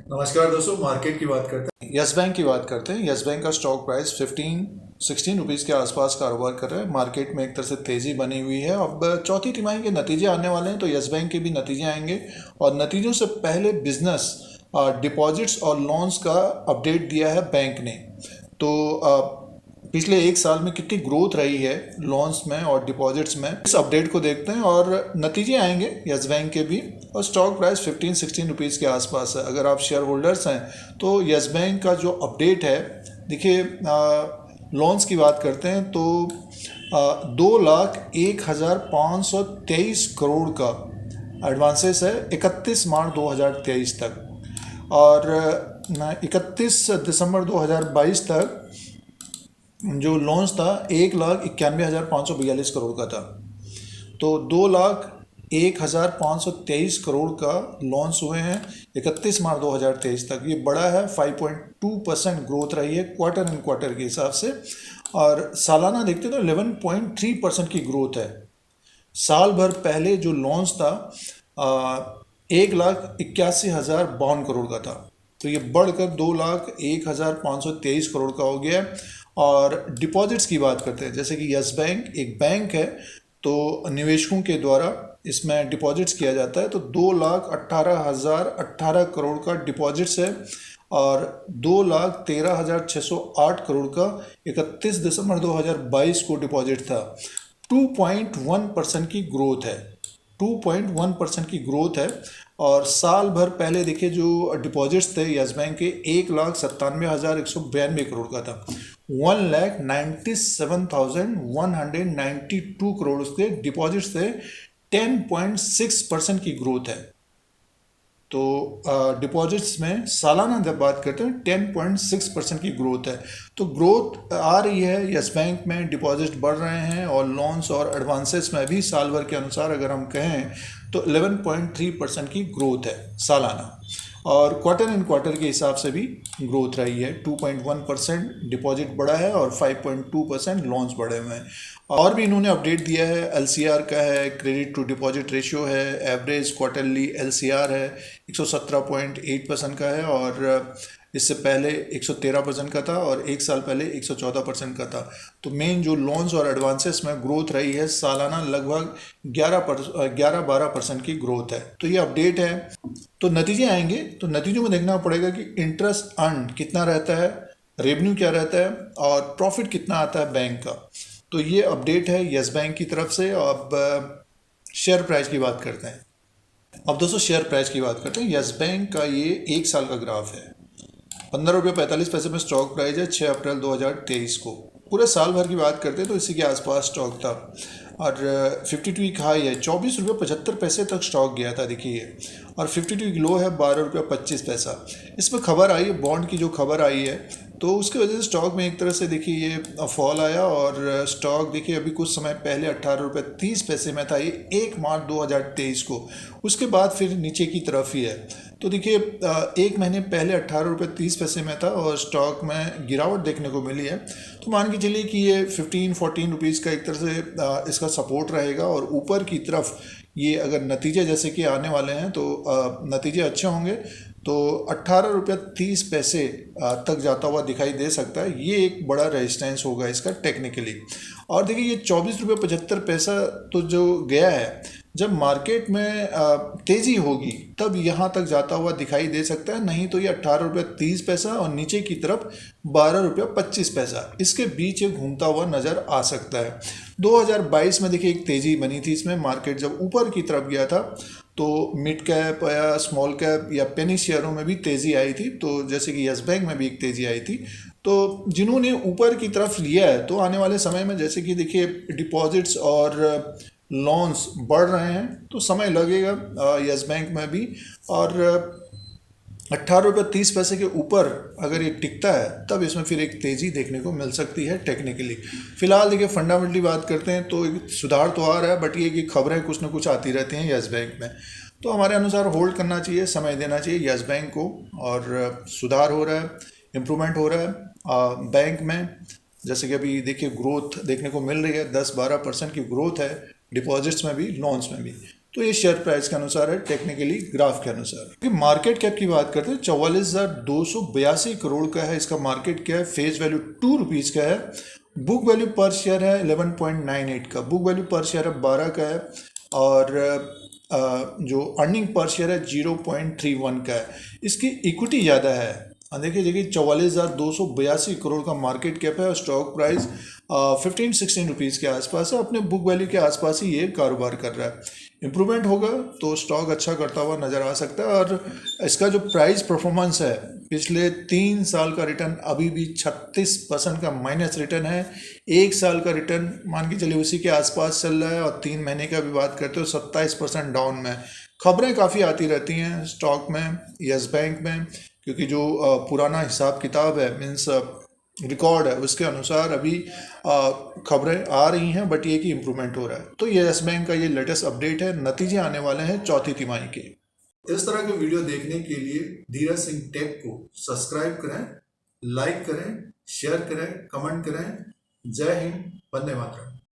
नमस्कार दोस्तों, मार्केट की बात करते हैं। यस बैंक की बात करते हैं। यस बैंक का स्टॉक प्राइस 15-16 रुपीज़ के आसपास कारोबार कर रहा है। मार्केट में एक तरह से तेज़ी बनी हुई है। अब चौथी तिमाही के नतीजे आने वाले हैं, तो यस बैंक के भी नतीजे आएंगे और नतीजों से पहले बिजनेस डिपॉजिट्स और लोन्स का अपडेट दिया है बैंक ने। तो पिछले एक साल में कितनी ग्रोथ रही है लोन्स में और डिपॉजिट्स में, इस अपडेट को देखते हैं और नतीजे आएंगे यस बैंक के भी। और स्टॉक प्राइस 15-16 रुपीज़ के आसपास है। अगर आप शेयर होल्डर्स हैं तो यस बैंक का जो अपडेट है, देखिए लोन्स की बात करते हैं तो 2,01,523 करोड़ का एडवांसेस है 31 मार्च 2023 तक। और 31 दिसंबर 2022 तक जो लॉन्च था 1,91,542 करोड़ का था। तो 2,01,523 करोड़ का लॉन्च हुए हैं 31 मार्च 2023 तक। ये बड़ा है, 5.2% ग्रोथ रही है क्वार्टर एंड क्वार्टर के हिसाब से। और सालाना देखते तो 11.3% की ग्रोथ है। साल भर पहले जो लॉन्च था 1,81,052 करोड़ का था, तो ये बढ़कर 2,01,523 करोड़ का हो गया है। और डिपॉजिट्स की बात करते हैं, जैसे कि यस बैंक एक बैंक है, तो निवेशकों के द्वारा इसमें डिपॉजिट्स किया जाता है। तो 2,18,018 करोड़ का डिपॉजिट्स है और 2,13,608 करोड़ का 31 दिसंबर 2022 को डिपॉजिट था। 2.1% की ग्रोथ है, 2.1% की ग्रोथ है। और साल भर पहले देखिए जो डिपॉजिट्स थे यस बैंक के 1,97,192 करोड़ का था। 1,97,192 करोड़ उसके डिपॉजिट्स थे। 10.6% की ग्रोथ है। तो डिपॉजिट्स में सालाना जब बात करते हैं 10.6% की ग्रोथ है। तो ग्रोथ आ रही है यस बैंक में, डिपॉजिट बढ़ रहे हैं और लोन्स और एडवांसेस में भी साल भर के अनुसार अगर हम कहें तो 11.3% की ग्रोथ है सालाना। और क्वार्टर एंड क्वार्टर के हिसाब से भी ग्रोथ रही है। 2.1% डिपॉजिट बढ़ा है और 5.2% लोन्स बढ़े हुए हैं। और भी इन्होंने अपडेट दिया है, एलसीआर का है, क्रेडिट टू डिपॉजिट रेशियो है, एवरेज क्वार्टरली एलसीआर है 117.8% का है और इससे पहले 113% का था और एक साल पहले 114% का था। तो मेन जो लोन्स और एडवांसेस में ग्रोथ रही है सालाना लगभग 11-12% की ग्रोथ है। तो ये अपडेट है। तो नतीजे आएंगे तो नतीजों में देखना पड़ेगा कि इंटरेस्ट अर्न कितना रहता है, रेवेन्यू क्या रहता है और प्रॉफिट कितना आता है बैंक का। तो ये अपडेट है यस बैंक की तरफ से। अब शेयर प्राइस की बात करते हैं। अब दोस्तों शेयर प्राइस की बात करते हैं। यस बैंक का ये एक साल का ग्राफ है। 15 रुपये 45 पैसे में स्टॉक प्राइस है 6 अप्रैल 2023 को। पूरे साल भर की बात करते हैं तो इसी के आसपास स्टॉक था। और 52 वीक हाई है 24 रुपये 75 पैसे तक स्टॉक गया था, देखिए। और 52 वीक लो है 12 रुपये 25 पैसा। इसमें खबर आई है, बॉन्ड की जो खबर आई है, तो उसकी वजह से स्टॉक में एक तरह से देखिए ये फॉल आया। और स्टॉक देखिए अभी कुछ समय पहले 18 रुपये 30 पैसे में था, ये 1 मार्च 2023 को। उसके बाद फिर नीचे की तरफ ही है। तो देखिए एक महीने पहले 18 रुपये 30 पैसे में था और स्टॉक में गिरावट देखने को मिली है। तो मान के चलिए कि ये 15-14 रुपीज़ का एक तरह से इसका सपोर्ट रहेगा और ऊपर की तरफ ये अगर नतीजे जैसे कि आने वाले हैं तो नतीजे अच्छे होंगे तो 18 रुपये 30 पैसे तक जाता हुआ दिखाई दे सकता है। ये एक बड़ा रेजिस्टेंस होगा इसका टेक्निकली। और देखिए ये 24 रुपये 75 पैसा तो जो गया है, जब मार्केट में तेज़ी होगी तब यहाँ तक जाता हुआ दिखाई दे सकता है। नहीं तो ये 18 रुपये 30 पैसा और नीचे की तरफ 12 रुपये 25 पैसा, इसके बीच ये घूमता हुआ नज़र आ सकता है। 2022 में देखिए एक तेज़ी बनी थी इसमें, मार्केट जब ऊपर की तरफ गया था तो मिड कैप या स्मॉल कैप या पेनी शेयरों में भी तेज़ी आई थी। तो जैसे कि यस बैंक में भी एक तेज़ी आई थी। तो जिन्होंने ऊपर की तरफ लिया है तो आने वाले समय में जैसे कि देखिए डिपॉजिट्स और लोन्स बढ़ रहे हैं तो समय लगेगा यस बैंक में भी। और 18 रुपये 30 पैसे के ऊपर अगर ये टिकता है तब इसमें फिर एक तेज़ी देखने को मिल सकती है टेक्निकली। फिलहाल देखिए फंडामेंटली बात करते हैं तो एक सुधार तो आ रहा है, बट ये कि खबरें कुछ ना कुछ आती रहती हैं यस बैंक में। तो हमारे अनुसार होल्ड करना चाहिए, समय देना चाहिए यस बैंक को। और सुधार हो रहा है, इम्प्रूवमेंट हो रहा है बैंक में। जैसे कि अभी देखिए ग्रोथ देखने को मिल रही है, 10-12% की ग्रोथ है डिपॉजिट्स में भी, लोन्स में भी। तो ये शेयर प्राइस के अनुसार है, टेक्निकली ग्राफ के अनुसार। मार्केट कैप की बात करते हैं, 44,282 करोड़ का है इसका मार्केट क्या है। फेस वैल्यू 2 रुपीज़ का है। बुक वैल्यू पर शेयर है 11.98 का, बुक वैल्यू पर शेयर है 12 का है, और जो अर्निंग पर शेयर है 0.31 का है। इसकी इक्विटी ज़्यादा है, देखिए 44,282 करोड़ का मार्केट कैप है और स्टॉक प्राइस 15-16 रुपीज़ के आसपास है। अपने बुक वैल्यू के आसपास ही ये कारोबार कर रहा है। इम्प्रूवमेंट होगा तो स्टॉक अच्छा करता हुआ नज़र आ सकता है। और इसका जो प्राइस परफॉर्मेंस है, पिछले 3 साल का रिटर्न अभी भी 36% का माइनस रिटर्न है। 1 साल का रिटर्न मान के चलिए उसी के आसपास चल रहा है, और 3 महीने का भी बात करते हो 27% डाउन में। खबरें काफ़ी आती रहती हैं स्टॉक में, यस बैंक में, क्योंकि जो पुराना हिसाब किताब है, मीन्स रिकॉर्ड है, उसके अनुसार अभी खबरें आ रही हैं, बट ये कि इम्प्रूवमेंट हो रहा है। तो ये यस बैंक का ये लेटेस्ट अपडेट है। नतीजे आने वाले हैं चौथी तिमाही के। इस तरह के वीडियो देखने के लिए धीरज सिंह टेक को सब्सक्राइब करें, लाइक करें, शेयर करें, कमेंट करें। जय हिंद, वंदे मातरम।